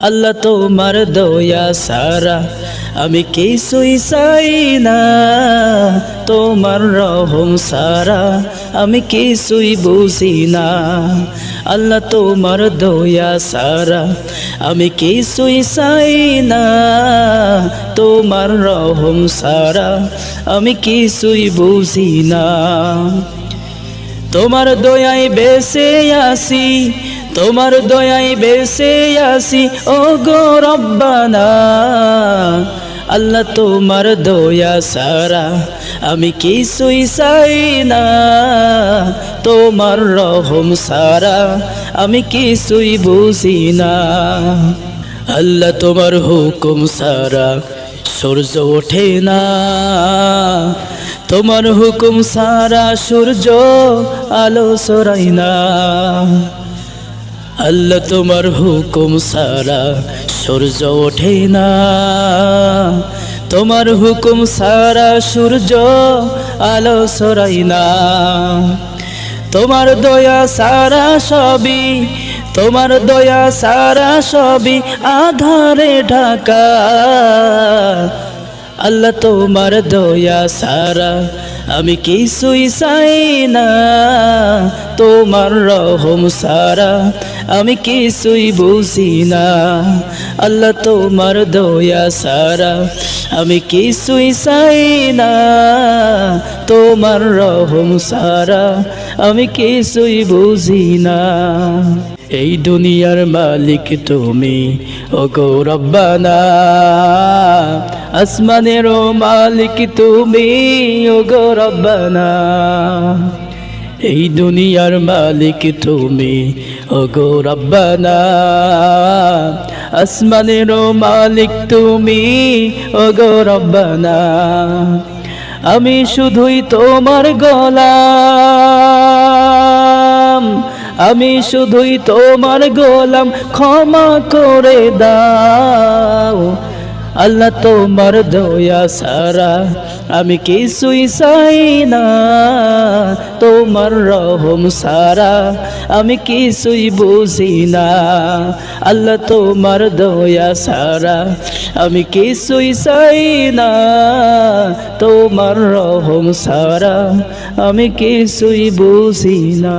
আল্লাহ তোমার দয়া সারা আমি কিছুই চাই না, তোমার রহম সারা আমি কিছুই বুঝি না। আল্লাহ তোমার দয়া সারা আমি কিছুই চাই না, তোমার রহম সারা আমি কিছুই বুঝি না। তোমার দয়ায় বেঁচে আছি, তোমার দয়ায় বেঁচে আছি ও গো রব্বানা। আল্লাহ তোমার দয়া সারা আমি কিছুই চাই না, তোমার রহম সারা আমি কিছুই বুঝি না। আল্লাহ তোমার হুকুম সারা সূর্য ওঠে না, তোমার হুকুম সারা সূর্য আলো ছড়ায় না। আল্লাহ তোমার হুকুম সারা সূর্য ওঠে না, তোমার হুকুম সারা সূর্য আলো ছড়ায় না। তোমার দয়া সারা সবই, তোমার দয়া সারা সবই আধারে ঢাকা। আল্লাহ তোমার দয়া সারা আমি কিছুই চাই না, তোমার রহম সারা আমি কিছুই বুঝি না। আল্লাহ তোমার দয়া সারা আমি কিছুই চাই না, তোমার রহম সারা আমি কিছুই বুঝি না। এই দুনিয়ার মালিক তুমি ওগো রব্বানা, আসমানেরও মালিক তুমি ওগো রব্বানা। এই দুনিয়ার মালিক তুমি ওগো রব্বানা, আসমানেরও মালিক তুমি ওগো রব্বানা। আমি শুধুই তোমার গোলাম, আমি শুধুই তোমার গোলাম, ক্ষমা করে দাও। আল্লাহ তোমার দয়া সারা আমি কিছুই চাই না, তোমার রহম সারা আমি কিছুই বুঝি না। আল্লাহ তোমার দয়া সারা আমি কিছুই চাই না, তোমার রহম সারা আমি কিছুই বুঝি না।